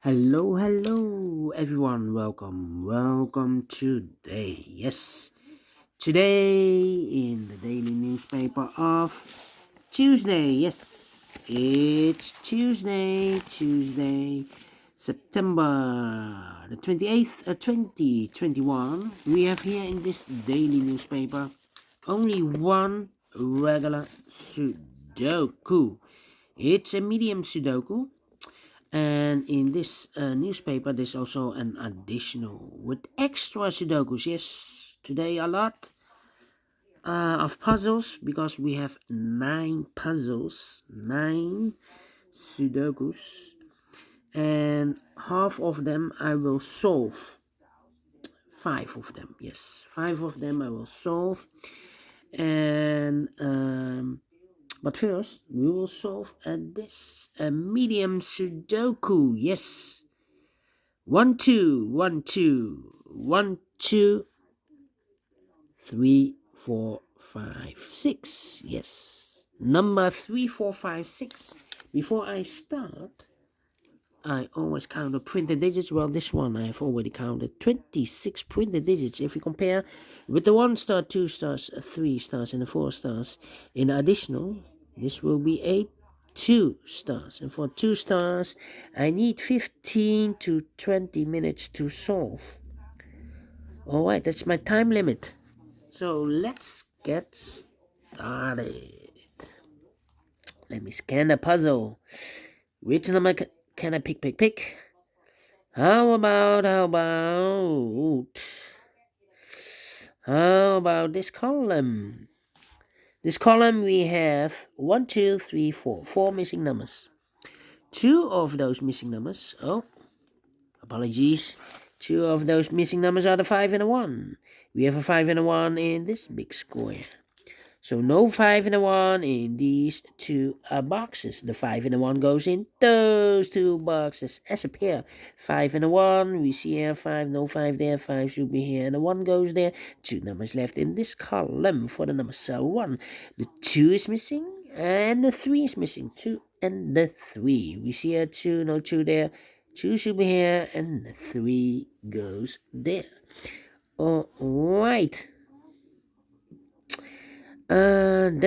Hello, everyone. Welcome today. Yes, today in the daily newspaper of Tuesday. Yes, it's Tuesday, September the 28th, 2021. We have here in this daily newspaper only one regular Sudoku. It's a medium Sudoku. And in this newspaper, there's also an additional with extra Sudokus. Yes, today a lot of puzzles because we have 9 Sudokus, and half of them I will solve. 5 of them, yes, 5 of them I will solve, and but first we will solve this medium Sudoku. Yes. 1, 2, 1, 2, 1, 2, 3, 4, 5, 6. Yes. Number 3, 4, 5, 6. Before I start, I always count the printed digits. Well, this one I have already counted 26 printed digits. If we compare with the 1 star, 2 stars, 3 stars, and the 4 stars in additional, this will be a 2 stars. And for 2 stars, I need 15 to 20 minutes to solve. Alright, that's my time limit. So let's get started. Let me scan the puzzle. Which number can I pick? How about this column? This column we have 1, 2, 3, 4. 4 missing numbers. 2 of those missing numbers. Apologies. 2 of those missing numbers are the 5 and a 1. We have a 5 and a 1 in this big square. So no 5 and a 1 in these 2 boxes. The 5 and a 1 goes in those 2 boxes as a pair. 5 and a 1, we see here 5, no 5 there, 5 should be here, and the 1 goes there. 2 numbers left in this column for the number 1. The 2 is missing, and the 3 is missing. 2 and the 3. We see here 2, no 2 there. 2 should be here, and the 3 goes there. Alright. Then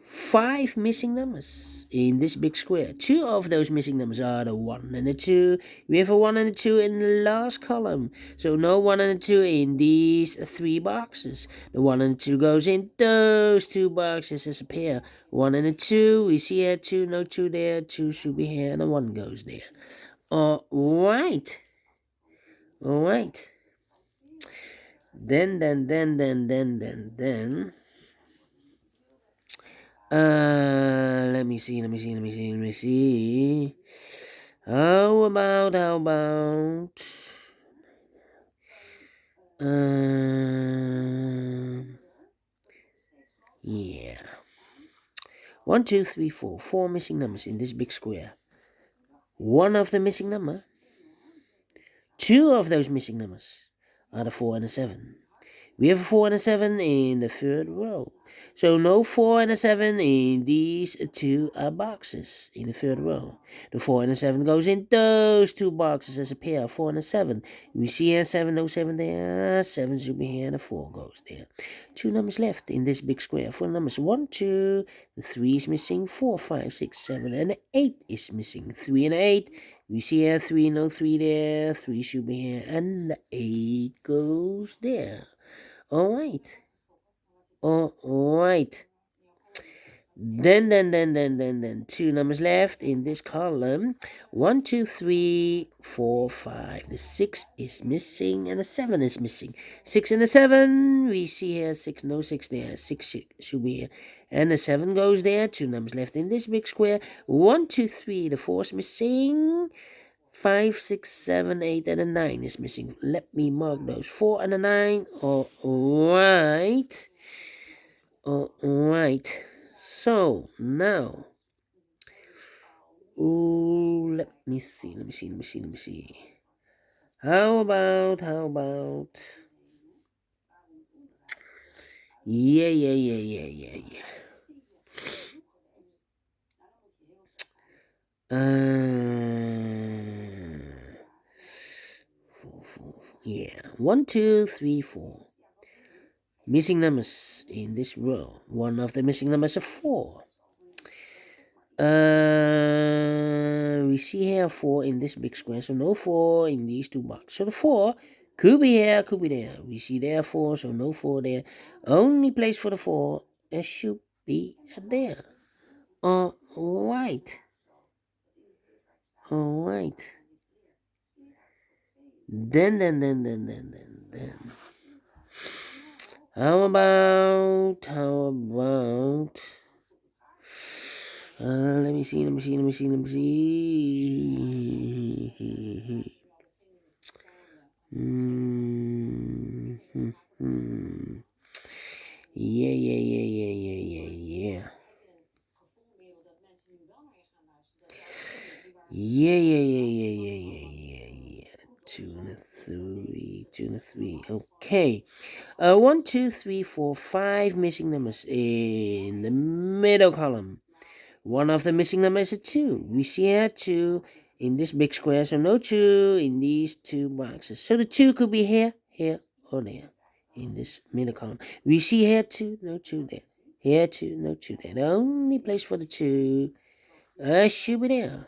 5 missing numbers in this big square. 2 of those missing numbers are the 1 and the 2. We have a 1 and a 2 in the last column. So no 1 and a 2 in these 3 boxes. The 1 and the 2 goes in those 2 boxes as a pair. 1 and a 2. We see here 2, no 2 there. 2 should be here, and the 1 goes there. Alright. Then. Let me see. How about? Yeah. 1, 2, 3, 4. 4 missing numbers in this big square. 1 of the missing number. 2 of those missing numbers are the 4 and the 7. We have a 4 and a 7 in the third row. So no 4 and a 7 in these 2 boxes in the third row. The 4 and a 7 goes in those 2 boxes as a pair. 4 and a 7. We see here 7, no 7 there. 7 should be here, and the 4 goes there. 2 numbers left in this big square. 4 numbers 1, 2. The 3 is missing. 4, 5, 6, 7, and the 8 is missing. 3 and 8. We see here 3, no 3 there. 3 should be here, and the 8 goes there. Alright. Then 2 numbers left in this column. 1, 2, 3, 4, 5. The 6 is missing, and the 7 is missing. 6 and the 7. We see here 6, no 6 there. 6 should be here, and the 7 goes there. 2 numbers left in this big square. 1, 2, 3. The 4 is missing. 5, 6, 7, 8, and a 9 is missing. Let me mark those. 4 and a 9. Alright. So now, let me see. How about? Yeah. Yeah, 1, 2, 3, 4. Missing numbers in this row. One of the missing numbers is 4. We see here 4 in this big square, so no 4 in these two boxes. So the 4 could be here, could be there. We see there 4, so no 4 there. Only place for the 4 should be there. Alright. Alright. Then. How about? Let me see. Yeah. Yeah. 2 and 3. Okay. 1, 2, 3, 4, 5 missing numbers in the middle column. One of the missing numbers is 2. We see here 2 in this big square, so no 2 in these two boxes. So the 2 could be here, or there in this middle column. We see here 2, no 2 there. Here 2, no 2 there. The only place for the 2 should be there.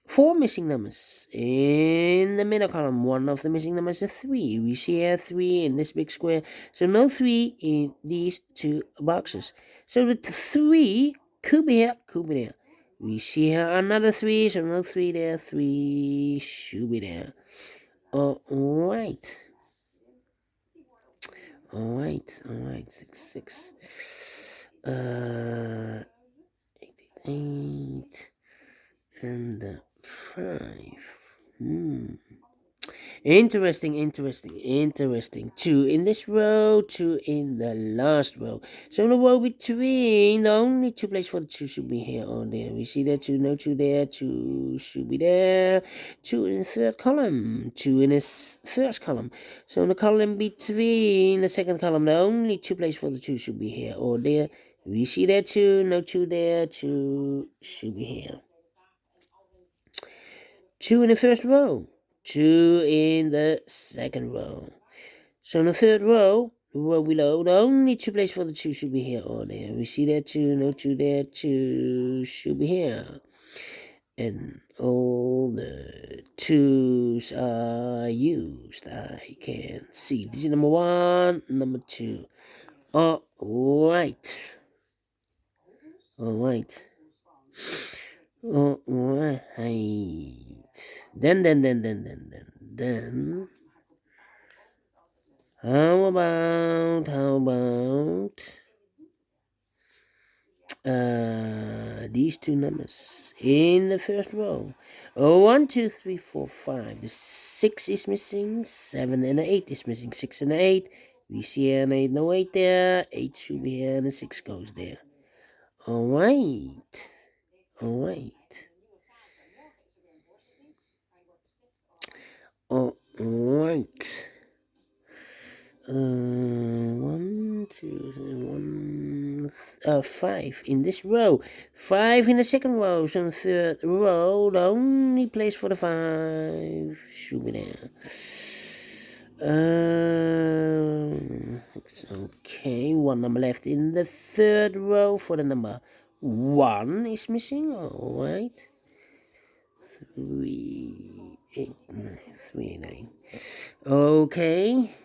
4 missing numbers in the middle column. One of the missing numbers is 3. We see here 3 in this big square, so no 3 in these two boxes. So the 3 could be here, could be there. We see here another 3, so no 3 there. 3 should be there. Alright. 6. 8. And 5. Interesting. 2 in this row, 2 in the last row. So in the row between, the only 2 places for the 2 should be here or there. We see there 2, no 2 there, 2 should be there. 2 in the third column, 2 in this first column. So in the column between the second column, the only 2 places for the 2 should be here or there. We see there 2, no 2 there, 2 should be here. 2 in the first row, 2 in the second row. So in the third row, the row below, the only 2 places for the 2 should be here or there. We see there 2, no 2 there, 2 should be here. And all the 2s are used. I can see. This is number 1, number 2. Alright. Then. How about these two numbers in the first row? 1, 2, 3, 4, 5. The 6 is missing. 7 and 8 is missing. 6 and 8. We see an 8, no 8 there. 8 should be here and the 6 goes there. Alright. 1, 2, 1, 5 in this row. 5 in the second row. So in the third row, the only place for the 5 should be there. Okay, 1 number left in the third row for the number 1 is missing. Alright. 3, 8, 9, 3, 9. Okay.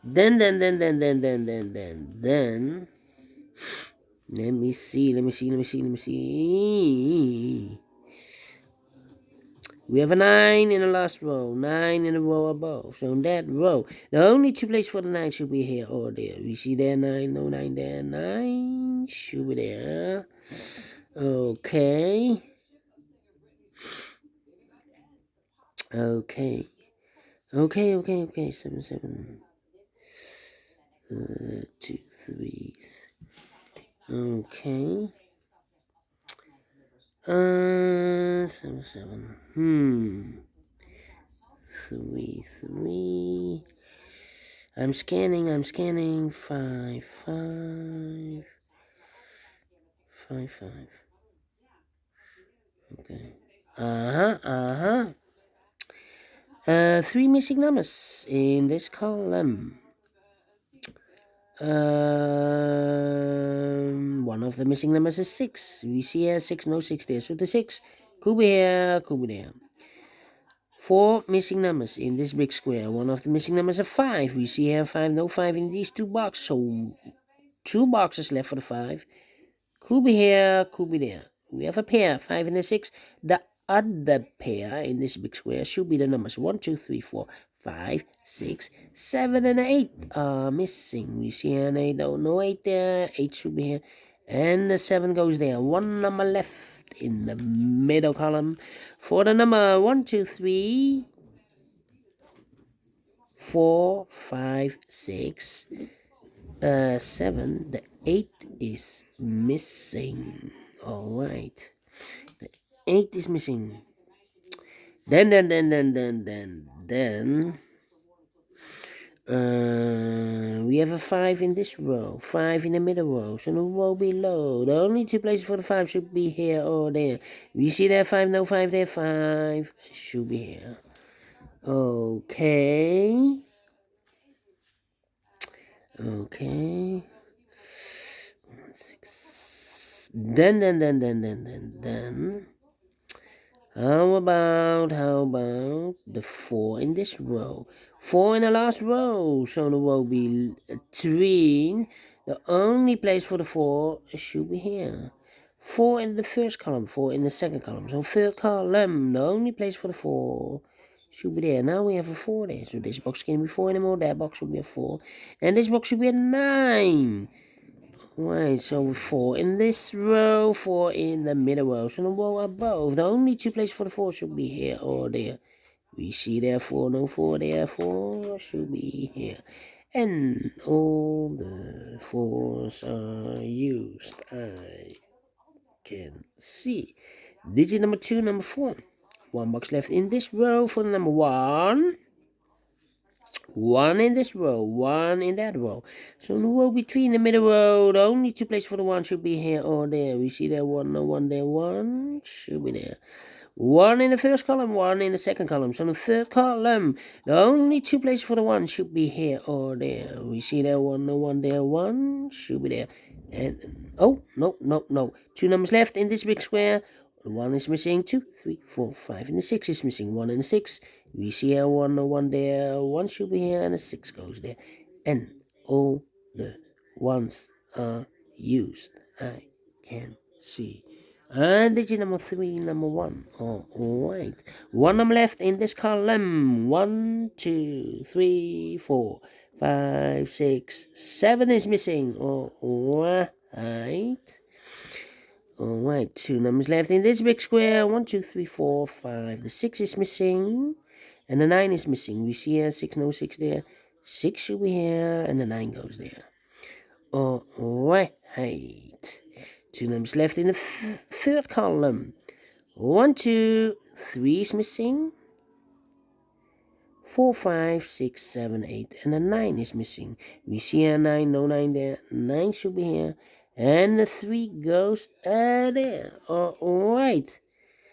Then. Let me see. We have a 9 in the last row, 9 in the row above. So in that row, the only 2 places for the 9 should be here or there. We see there 9, no 9 there, 9 should be there. Okay. 7, 7. 2, 3. Okay. 7, 7. 3, 3. I'm scanning. 5, 5. 5, 5. Okay. Three missing numbers in this column. One of the missing numbers is 6. We see here 6, no 6 there. So the 6 could be here, could be there. 4 missing numbers in this big square. One of the missing numbers is 5. We see here 5, no 5 in these two boxes. So 2 boxes left for the 5. Could be here, could be there. We have a pair, 5 and a 6. The other pair in this big square should be the numbers 1, 2, 3, 4, 5, 6, 7, and 8 are missing. We see an 8, no 8 there. 8 should be here. And the 7 goes there. One number left in the middle column for the number 1, 2, 3, 4, 5, 6, 7. The 8 is missing. Alright. The 8 is missing. Then we have a 5 in this row, 5 in the middle row, so the row below. The only two places for the 5 should be here or there. We see there 5, no 5 there, 5 should be here. Okay. Okay. 6. Then. How about the 4 in this row? 4 in the last row. So the row between. The only place for the 4 should be here. 4 in the first column, 4 in the second column. So third column, the only place for the 4 should be there. Now we have a 4 there. So this box can't be 4 anymore. That box should be a 4. And this box should be a 9. Right, so 4 in this row, 4 in the middle row, so the row above. The only two places for the 4 should be here or there. We see there 4, no 4 there, 4 should be here. And all the 4s are used. I can see. Digit number 2, number 4. One box left in this row for the number 1. 1 in this row, 1 in that row. So in the row between the middle row, the only two places for the 1 should be here or there. We see there 1, no 1 there, 1 should be there. 1 in the first column, 1 in the second column. So in the third column, the only two places for the 1 should be here or there. We see there 1, no 1 there, 1 should be there. And, oh, no. 2 numbers left in this big square. 1 is missing, 2, 3, 4, 5, and the 6 is missing. 1 and the 6. We see here 1, no 1 there, 1 should be here, and the 6 goes there. And all the 1s are used. I can see. And digit number 3, number 1. Alright. 1 number left in this column. 1, 2, 3, 4, 5, 6, 7 is missing. Alright. Alright, 2 numbers left in this big square. 1, 2, 3, 4, 5. The 6 is missing. And the 9 is missing. We see here 6, no 6 there. 6 should be here. And the 9 goes there. Alright. 2 numbers left in the third column. 1, 2, 3 is missing. 4, 5, 6, 7, 8. And the 9 is missing. We see a 9, no 9 there. 9 should be here. And the 3 goes there. Alright.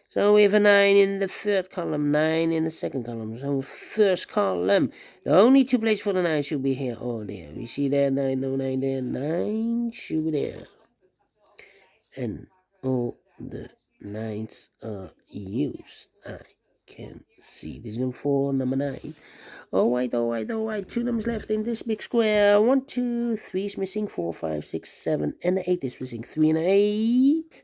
So we have a 9 in the third column, 9 in the second column. So first column, the only two places for the 9 should be here or there. We see there 9, no 9 there. 9 should be there. And all the 9s are used. I can see. This is number 4, number 9. Alright. 2 numbers left in this big square. 1, 2, 3 is missing. 4, 5, 6, 7, and the 8 is missing. 3 and 8.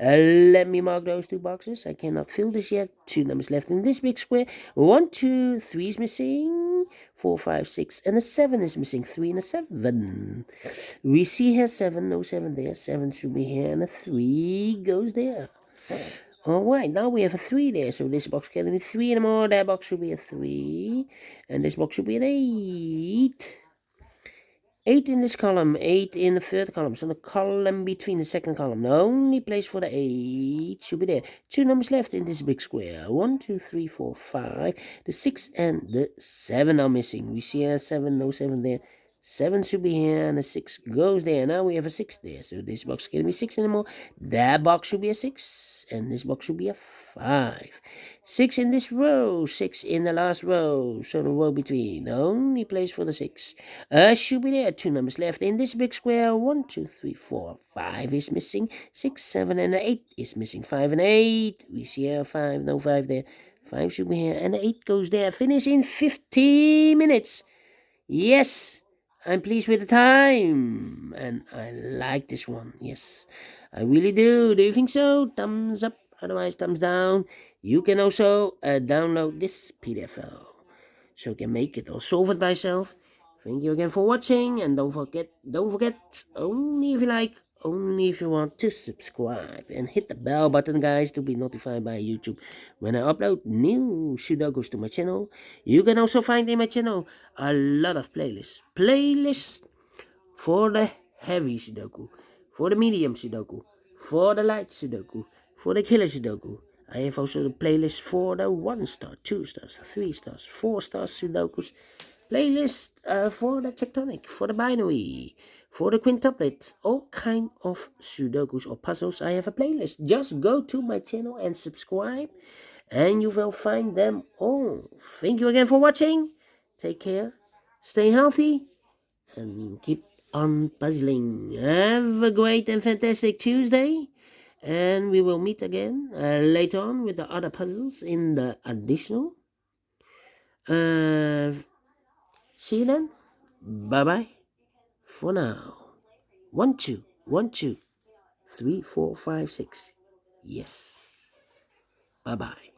Let me mark those 2 boxes. I cannot fill this yet. 2 numbers left in this big square. 1, 2, 3 is missing. 4, 5, 6, and a 7 is missing. 3 and a 7. We see here 7, no 7 there. 7 should be here, and a 3 goes there. Alright, now we have a 3 there, so this box can be 3 anymore. That box should be a 3, and this box should be an 8. 8 in this column, 8 in the third column, so the column between the second column. The only place for the 8 should be there. 2 numbers left in this big square. 1, 2, 3, 4, 5. The 6 and the 7 are missing. We see a 7, no 7 there. 7 should be here, and a 6 goes there. Now we have a 6 there. So this box can't be 6 anymore. That box should be a 6. And this box should be a 5. 6 in this row. 6 in the last row. So the row between. Only place for the 6. Should be there. 2 numbers left in this big square. 1, 2, 3, 4. 5 is missing. 6, 7, and 8 is missing. 5 and 8. We see a 5. No 5 there. 5 should be here. And the 8 goes there. Finish in 15 minutes. Yes. I'm pleased with the time, and I like this one. Yes, I really do. Do you think so? Thumbs up, otherwise thumbs down. You can also download this PDF file, so you can make it or solve it by yourself. Thank you again for watching, and don't forget, only if you like, only if you want to subscribe, and hit the bell button, guys, to be notified by YouTube when I upload new Sudokus to my channel. You can also find in my channel a lot of playlists for the heavy Sudoku, for the medium Sudoku, for the light Sudoku, for the killer Sudoku. I have also the playlist for the 1 star, 2 stars, 3 stars, 4 stars Sudokus. Playlist for the tectonic, for the binary, for the quintuplet, all kind of Sudokus or puzzles. I have a playlist. Just go to my channel and subscribe, and you will find them all. Thank you again for watching. Take care, stay healthy, and keep on puzzling. Have a great and fantastic Tuesday, and we will meet again later on with the other puzzles in the additional. See you then. Bye bye for now. 1, 2, 1, 2, 3, 4, 5, 6. Yes. Bye bye.